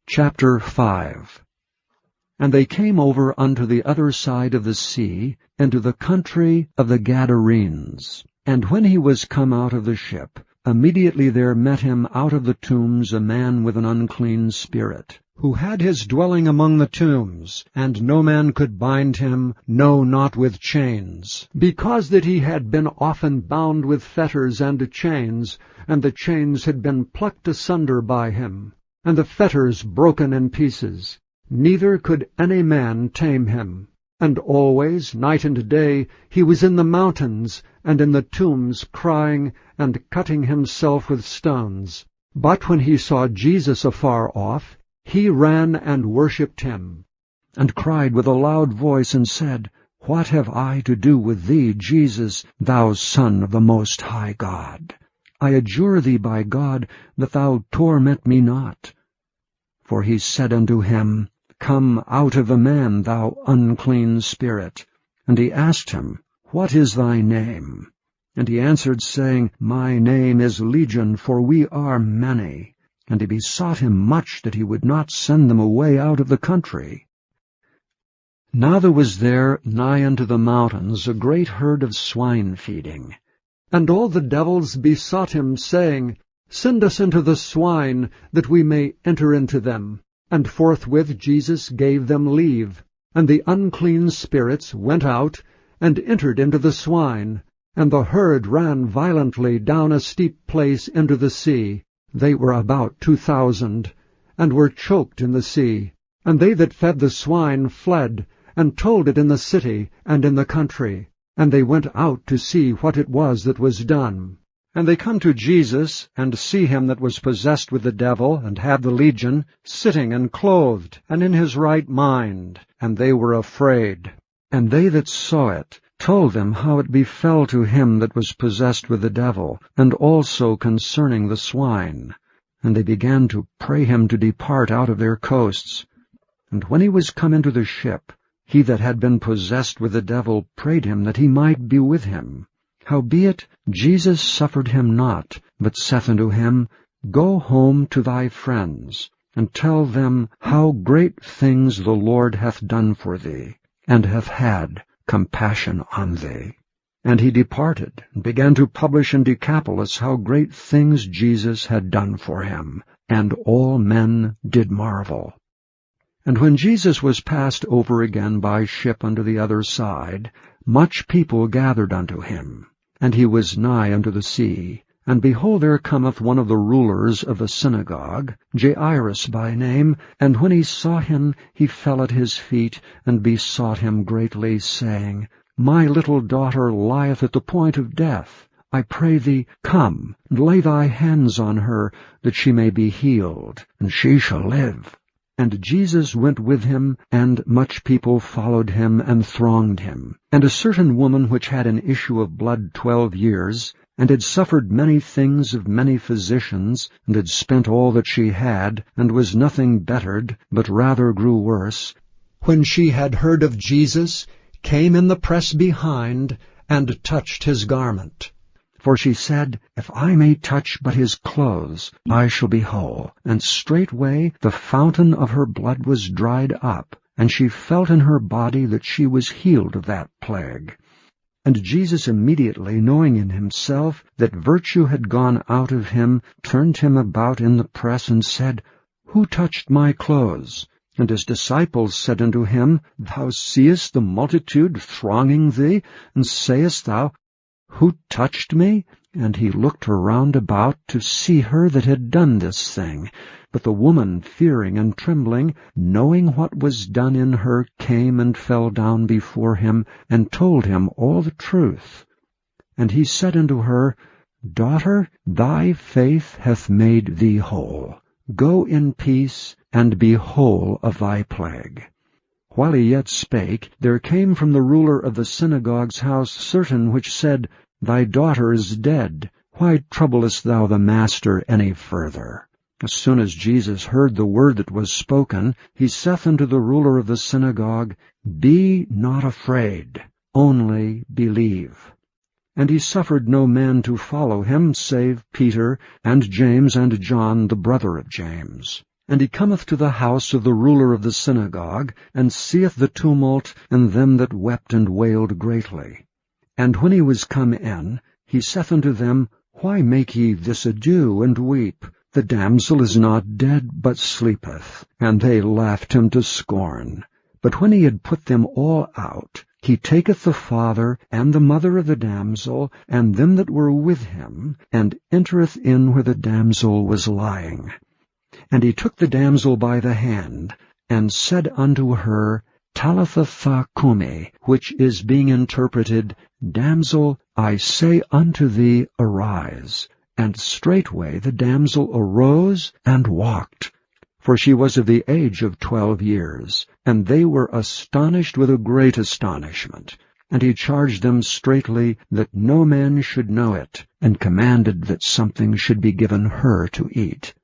Chapter 5. And they came over unto the other side of the sea, into the country of the Gadarenes. And when he was come out of the ship, immediately there met him out of the tombs a man with an unclean spirit, who had his dwelling among the tombs, and no man could bind him, no, not with chains, because that he had been often bound with fetters and chains, and the chains had been plucked asunder by him, and the fetters broken in pieces. Neither could any man tame him. And always, night and day, he was in the mountains, and in the tombs, crying, and cutting himself with stones. But when he saw Jesus afar off, he ran and worshipped him, and cried with a loud voice, and said, What have I to do with thee, Jesus, thou Son of the Most High God? I adjure thee by God, that thou torment me not. For he said unto him, Come out of the man, thou unclean spirit. And he asked him, What is thy name? And he answered, saying, My name is Legion, for we are many. And he besought him much that he would not send them away out of the country. Now there was there nigh unto the mountains a great herd of swine feeding. And all the devils besought him, saying, Send us into the swine, that we may enter into them. And forthwith Jesus gave them leave. And the unclean spirits went out, and entered into the swine. And the herd ran violently down a steep place into the sea. They were about 2,000, and were choked in the sea. And they that fed the swine fled, and told it in the city and in the country. And they went out to see what it was that was done. And they come to Jesus, and see him that was possessed with the devil, and had the legion, sitting and clothed, and in his right mind. And they were afraid. And they that saw it told them how it befell to him that was possessed with the devil, and also concerning the swine. And they began to pray him to depart out of their coasts. And when he was come into the ship, he that had been possessed with the devil prayed him that he might be with him. Howbeit Jesus suffered him not, but saith unto him, Go home to thy friends, and tell them how great things the Lord hath done for thee, and hath had compassion on thee. And he departed, and began to publish in Decapolis how great things Jesus had done for him, and all men did marvel. And when Jesus was passed over again by ship unto the other side, much people gathered unto him. And he was nigh unto the sea. And behold, there cometh one of the rulers of the synagogue, Jairus by name, and when he saw him, he fell at his feet, and besought him greatly, saying, My little daughter lieth at the point of death. I pray thee, come, and lay thy hands on her, that she may be healed, and she shall live. And Jesus went with him, and much people followed him and thronged him. And a certain woman which had an issue of blood 12 years, and had suffered many things of many physicians, and had spent all that she had, and was nothing bettered, but rather grew worse, when she had heard of Jesus, came in the press behind, and touched his garment. For she said, If I may touch but his clothes, I shall be whole. And straightway the fountain of her blood was dried up, and she felt in her body that she was healed of that plague. And Jesus immediately, knowing in himself that virtue had gone out of him, turned him about in the press, and said, Who touched my clothes? And his disciples said unto him, Thou seest the multitude thronging thee, and sayest thou, Who touched me? And he looked around about to see her that had done this thing. But the woman, fearing and trembling, knowing what was done in her, came and fell down before him, and told him all the truth. And he said unto her, Daughter, thy faith hath made thee whole. Go in peace, and be whole of thy plague. While he yet spake, there came from the ruler of the synagogue's house certain which said, Thy daughter is dead. Why troublest thou the master any further? As soon as Jesus heard the word that was spoken, he saith unto the ruler of the synagogue, Be not afraid, only believe. And he suffered no man to follow him, save Peter, and James, and John, the brother of James. And he cometh to the house of the ruler of the synagogue, and seeth the tumult, and them that wept and wailed greatly. And when he was come in, he saith unto them, Why make ye this ado, and weep? The damsel is not dead, but sleepeth. And they laughed him to scorn. But when he had put them all out, he taketh the father and the mother of the damsel, and them that were with him, and entereth in where the damsel was lying. And he took the damsel by the hand, and said unto her, Talitha cumi, which is being interpreted, Damsel, I say unto thee, arise. And straightway the damsel arose and walked. For she was of the age of 12 years, and they were astonished with a great astonishment. And he charged them straitly that no man should know it, and commanded that something should be given her to eat.